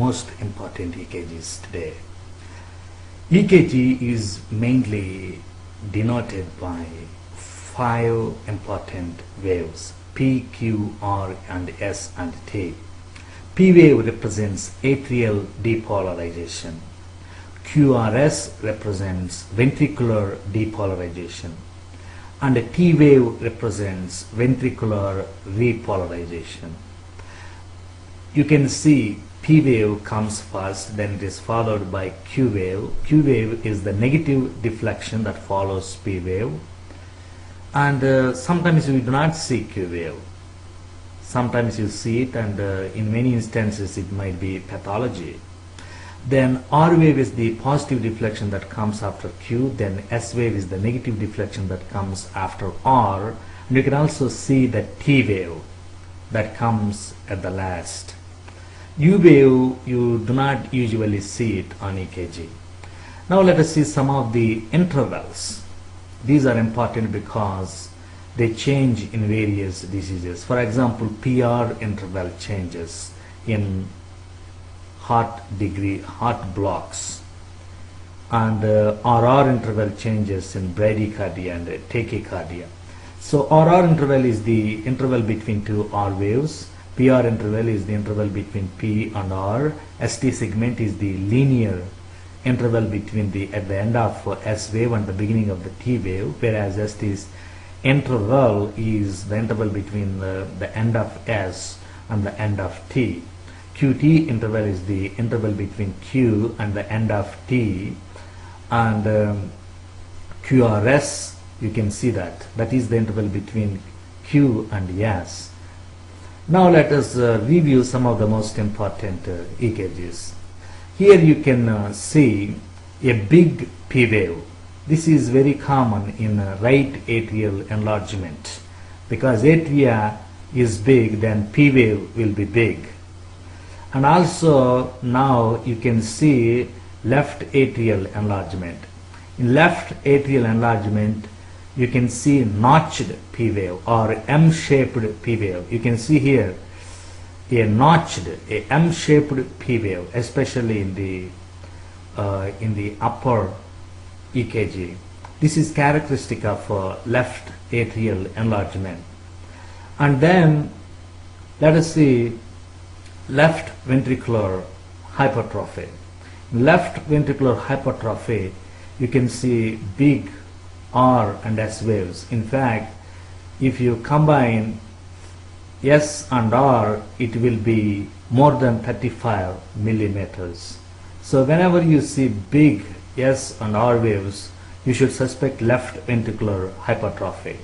Most important EKGs today. EKG is mainly denoted by 5 important waves: P, Q, R, and S and T. P wave represents atrial depolarization. QRS represents ventricular depolarization. And T wave represents ventricular repolarization. You can see P wave comes first, then it is followed by Q wave. Q wave is the negative deflection that follows P wave. And sometimes we do not see Q wave. Sometimes you see it, and in many instances it might be pathology. Then R wave is the positive deflection that comes after Q. Then S wave is the negative deflection that comes after R. And you can also see the T wave that comes at the last. U wave, you do not usually see it on EKG. Now let us see some of the intervals. These are important because they change in various diseases. For example, PR interval changes in heart blocks, and RR interval changes in bradycardia and tachycardia. So RR interval is the interval between two R waves. PR interval is the interval between P and R. ST segment is the linear interval between at the end of S wave and the beginning of the T wave, whereas ST interval is the interval between the end of S and the end of T. QT interval is the interval between Q and the end of T, and QRS, you can see that is the interval between Q and S. Now let us review some of the most important EKGs. Here you can see a big P wave. This is very common in right atrial enlargement. Because atria is big, then P wave will be big. And also now you can see left atrial enlargement. In left atrial enlargement, you can see notched P wave or M-shaped P wave. You can see here a notched, a M-shaped P wave, especially in the upper EKG. This is characteristic of left atrial enlargement. And then let us see left ventricular hypertrophy. Left ventricular hypertrophy, you can see big R and S waves. In fact, if you combine S and R, it will be more than 35 millimeters. So whenever you see big S and R waves, you should suspect left ventricular hypertrophy.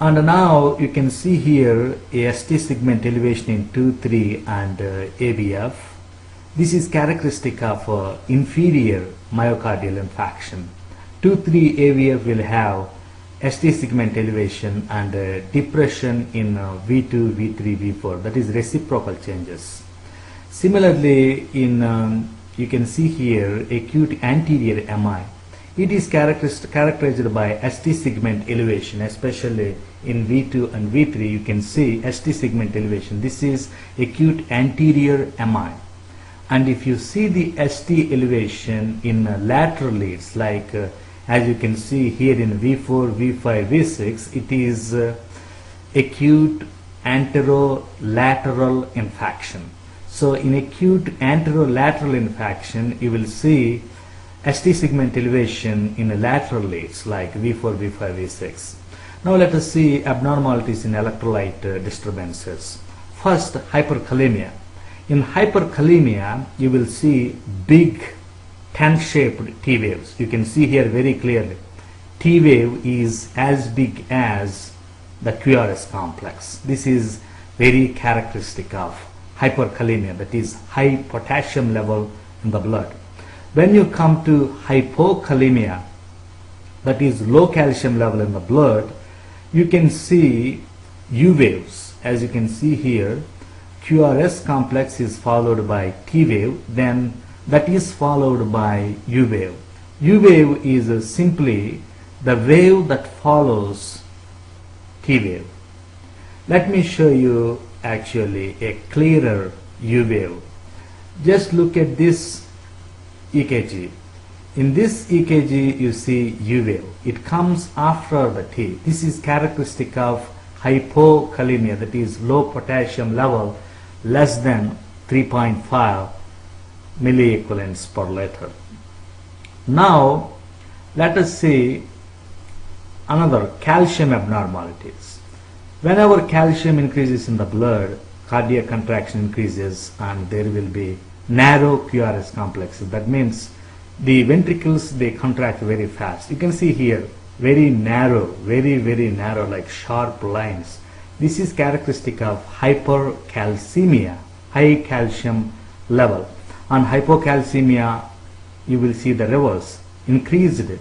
And now you can see here a ST segment elevation in 2, 3 and ABF. This is characteristic of inferior myocardial infarction. 2, 3 ABF will have ST segment elevation and depression in V2, V3, V4, that is reciprocal changes. Similarly, you can see here acute anterior MI. It is characterized by ST segment elevation, especially in V2 and V3. You can see ST segment elevation. This is acute anterior MI. And if you see the ST elevation in lateral leads, like as you can see here in V4, V5, V6, it is acute anterolateral infarction. So in acute anterolateral infarction, you will see ST segment elevation in lateral leads like V4, V5, V6. Now let us see abnormalities in electrolyte disturbances. First, hyperkalemia. In hyperkalemia, you will see big tent-shaped T waves. You can see here very clearly. T wave is as big as the QRS complex. This is very characteristic of hyperkalemia, that is high potassium level in the blood. When you come to hypokalemia, that is low calcium level in the blood, you can see U waves. As you can see here, QRS complex is followed by T wave, then that is followed by U wave. U wave is simply the wave that follows T wave. Let me show you actually a clearer U wave. Just look at this EKG. In this EKG you see U wave. It comes after the T. This is characteristic of hypokalemia, that is low potassium level less than 3.5 milliequivalents per liter. Now let us see another, calcium abnormalities. Whenever calcium increases in the blood, cardiac contraction increases and there will be narrow QRS complexes. That means the ventricles, they contract very fast. You can see here very narrow, very narrow, like sharp lines. This is characteristic of hypercalcemia, high calcium level. On hypocalcemia you will see the reverse, increased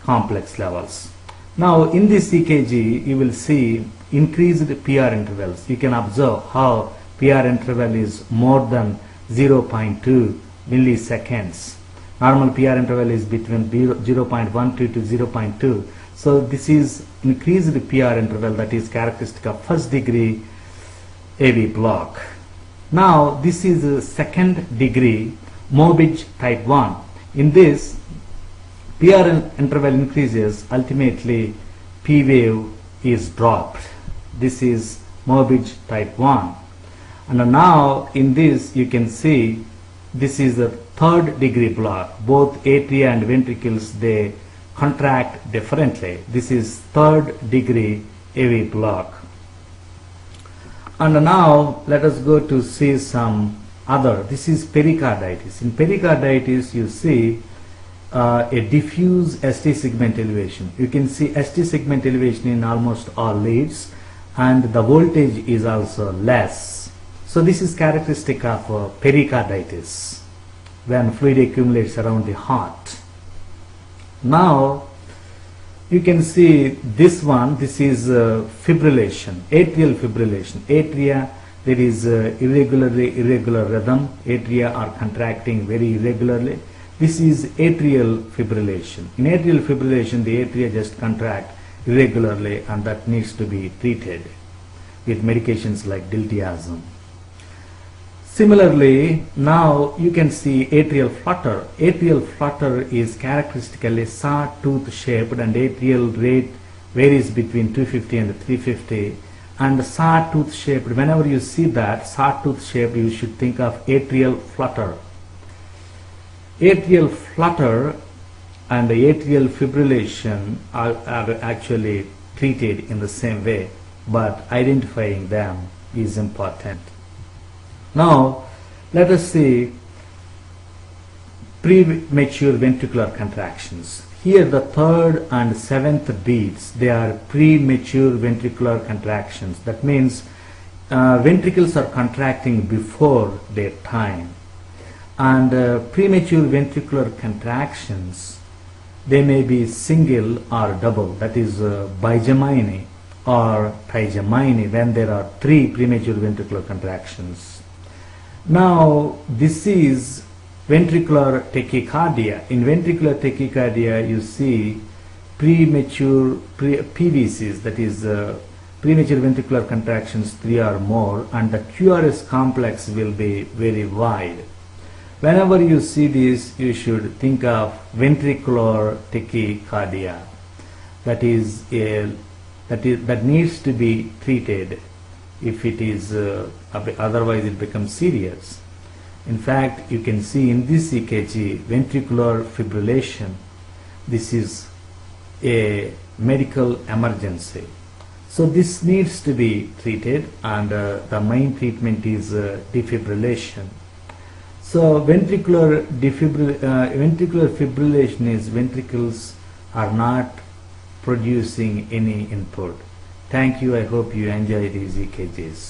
complex levels. Now in this EKG you will see increased PR intervals. You can observe how PR interval is more than 0.2 milliseconds. Normal PR interval is between 0.12 to 0.2. So this is increased PR interval, that is characteristic of first degree AV block. Now this is a second degree Mobich type 1. In this, PR interval increases, ultimately P wave is dropped. This is Mobich type 1. And now in this you can see this is the third degree block. Both atria and ventricles, they contract differently. This is third degree AV block. And now let us go to see some other. This is pericarditis. In pericarditis you see a diffuse ST segment elevation. You can see ST segment elevation in almost all leads and the voltage is also less. So this is characteristic of pericarditis when fluid accumulates around the heart. Now you can see this one, this is fibrillation, atrial fibrillation. Atria, there is irregular rhythm. Atria are contracting very irregularly. This is atrial fibrillation. In atrial fibrillation, the atria just contract irregularly and that needs to be treated with medications like diltiazem. Similarly, now you can see atrial flutter. Atrial flutter is characteristically sawtooth shaped and atrial rate varies between 250 and 350. And sawtooth shaped, whenever you see that sawtooth shaped, you should think of atrial flutter. Atrial flutter and the atrial fibrillation are actually treated in the same way, but identifying them is important. Now let us see premature ventricular contractions. Here the third and seventh beats, they are premature ventricular contractions. That means ventricles are contracting before their time. And premature ventricular contractions, they may be single or double, that is bigeminy or trigeminy, when there are three premature ventricular contractions. Now this is ventricular tachycardia. In ventricular tachycardia you see premature PVCs, that is premature ventricular contractions 3 or more, and the QRS complex will be very wide. Whenever you see this, you should think of ventricular tachycardia. That needs to be treated. If it is otherwise it becomes serious. In fact, you can see in this EKG ventricular fibrillation. This is a medical emergency. So this needs to be treated, and the main treatment is defibrillation. So ventricular fibrillation is ventricles are not producing any input. Thank you. I hope you enjoy these EKGs.